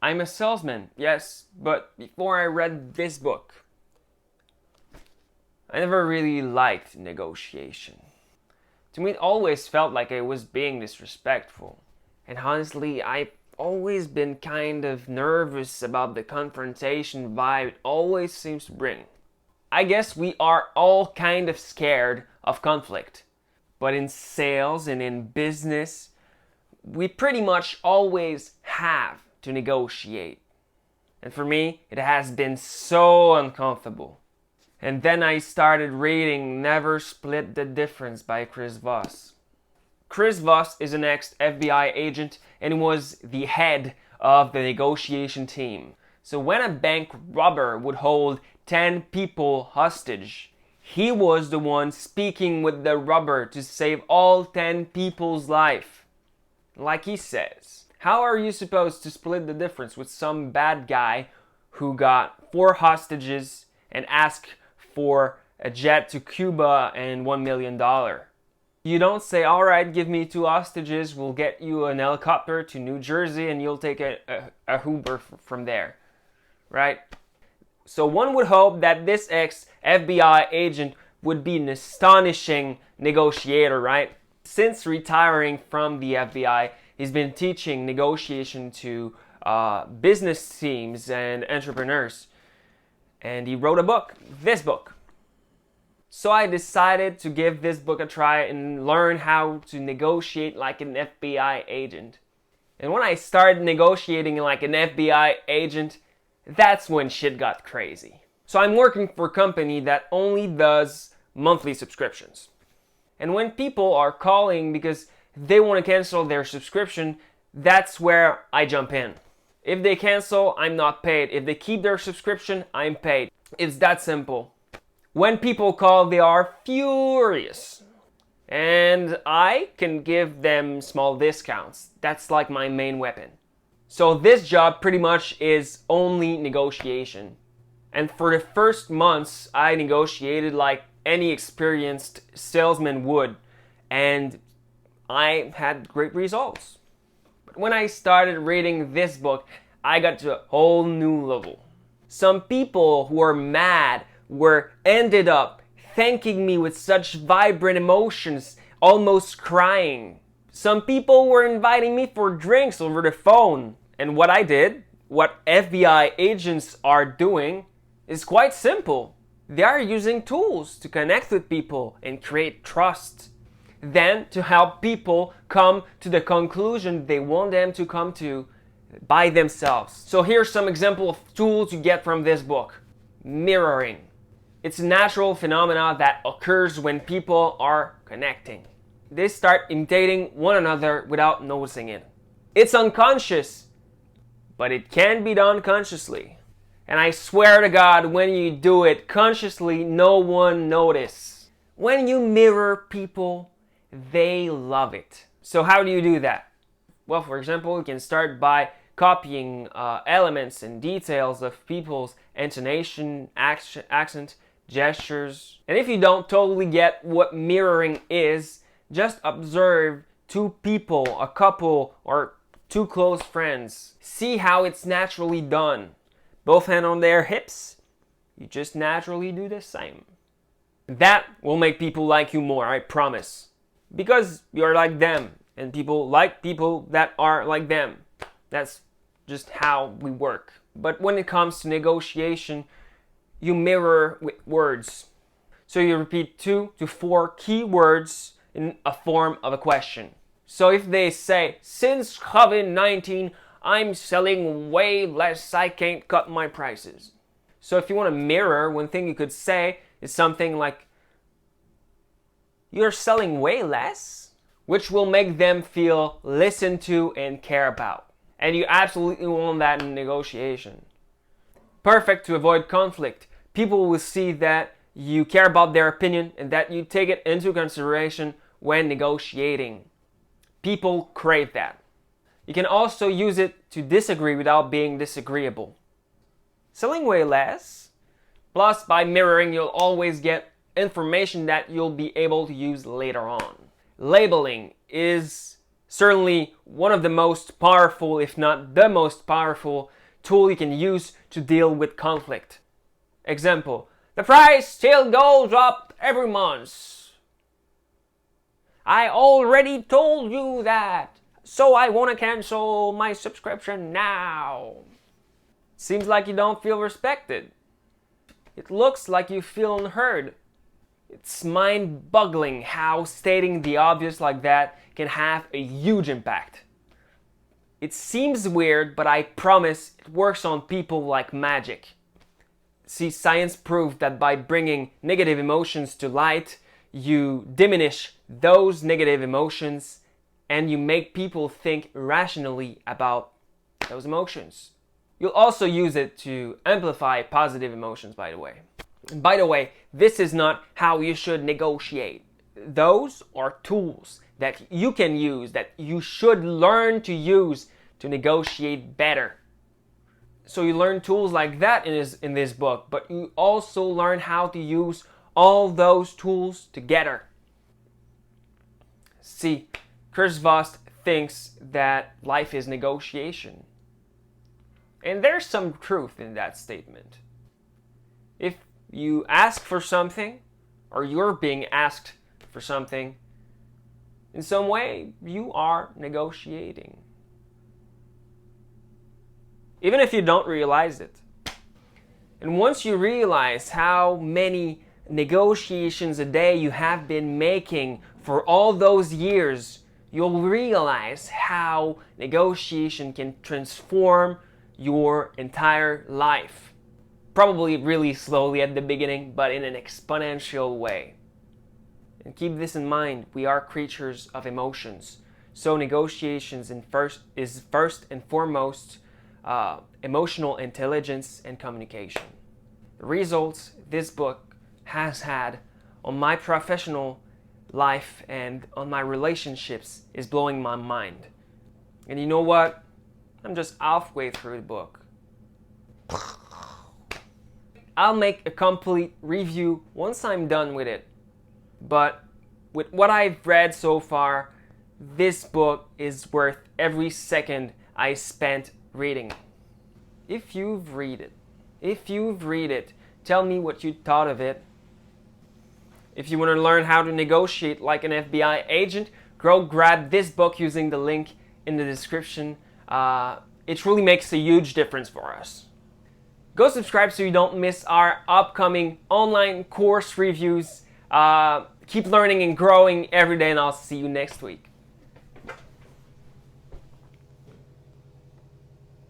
I'm a salesman, yes, but before I read this book, I never really liked negotiation. To me, it always felt like I was being disrespectful. And honestly, I've always been kind of nervous about the confrontation vibe it always seems to bring. I guess we are all kind of scared of conflict. But in sales and in business, we pretty much always have to negotiate. And for me, it has been so uncomfortable. And then I started reading Never Split the Difference by Chriss Voss. Chriss Voss is an ex-FBI agent and was the head of the negotiation team. So when a bank robber would hold 10 people hostage, he was the one speaking with the robber to save all 10 people's life. Like he says, how are you supposed to split the difference with some bad guy who got 4 hostages and asked for a jet to Cuba and $1 million? You don't say, alright, give me 2 hostages, we'll get you an helicopter to New Jersey and you'll take a Uber from there, right? So one would hope that this ex-FBI agent would be an astonishing negotiator, right? Since retiring from the FBI, he's been teaching negotiation to business teams and entrepreneurs. And he wrote a book, this book. So I decided to give this book a try and learn how to negotiate like an FBI agent. And when I started negotiating like an FBI agent, that's when shit got crazy. So I'm working for a company that only does monthly subscriptions. And when people are calling because they want to cancel their subscription, that's where I jump in. If they cancel, I'm not paid. If they keep their subscription, I'm paid. It's that simple. When people call, they are furious. And I can give them small discounts. That's like my main weapon. So this job pretty much is only negotiation. And for the first months, I negotiated like any experienced salesman would. And I had great results. But when I started reading this book, I got to a whole new level. Some people who are mad ended up thanking me with such vibrant emotions, almost crying. Some people were inviting me for drinks over the phone. And what I did, what FBI agents are doing, is quite simple. They are using tools to connect with people and create trust. Then to help people come to the conclusion they want them to come to by themselves. So here's some example of tools you get from this book. Mirroring. It's a natural phenomenon that occurs when people are connecting. They start imitating one another without noticing it. It's unconscious, but it can be done consciously. And I swear to God, when you do it consciously, no one notices. When you mirror people, they love it. So how do you do that? Well, for example, you can start by copying elements and details of people's intonation, accent, gestures. And if you don't totally get what mirroring is, just observe 2 people, a couple, or 2 close friends. See how it's naturally done. Both hands on their hips. You just naturally do the same. That will make people like you more, I promise. Because you're like them, and people like people that are like them. That's just how we work. But when it comes to negotiation, you mirror with words. So you repeat 2 to 4 key words in a form of a question. So if they say, since COVID-19, I'm selling way less, I can't cut my prices. So if you want to mirror, one thing you could say is something like, you're selling way less, which will make them feel listened to and care about. And you absolutely want that in negotiation. Perfect to avoid conflict. People will see that you care about their opinion and that you take it into consideration when negotiating. People crave that. You can also use it to disagree without being disagreeable. Selling way less, plus by mirroring you'll always get information that you'll be able to use later on. Labeling is Certainly one of the most powerful, if not the most powerful, tool you can use to deal with conflict. Example, the price still goes up every month. I already told you that, so I want to cancel my subscription now. Seems like you don't feel respected. It looks like you feel unheard. It's mind-boggling how stating the obvious like that can have a huge impact. It seems weird, but I promise it works on people like magic. See, science proved that by bringing negative emotions to light, you diminish those negative emotions and you make people think rationally about those emotions. You'll also use it to amplify positive emotions, by the way. And by the way, this is not how you should negotiate. Those are tools that you can use, that you should learn to use to negotiate better. So you learn tools like that in this book, but you also learn how to use all those tools together. See, Chriss Voss thinks that life is negotiation. And there's some truth in that statement. If you ask for something, or you're being asked for something, in some way, you are negotiating. Even if you don't realize it. And once you realize how many negotiations a day you have been making for all those years, you'll realize how negotiation can transform your entire life. Probably really slowly at the beginning, but in an exponential way. And keep this in mind, we are creatures of emotions. So negotiations is first and foremost emotional intelligence and communication. The results this book has had on my professional life and on my relationships is blowing my mind. And you know what? I'm just halfway through the book. I'll make a complete review once I'm done with it. But with what I've read so far, this book is worth every second I spent reading. If you've read it, tell me what you thought of it. If you want to learn how to negotiate like an FBI agent, go grab this book using the link in the description. It really makes a huge difference for us. Go subscribe so you don't miss our upcoming online course reviews. Keep learning and growing every day, and I'll see you next week.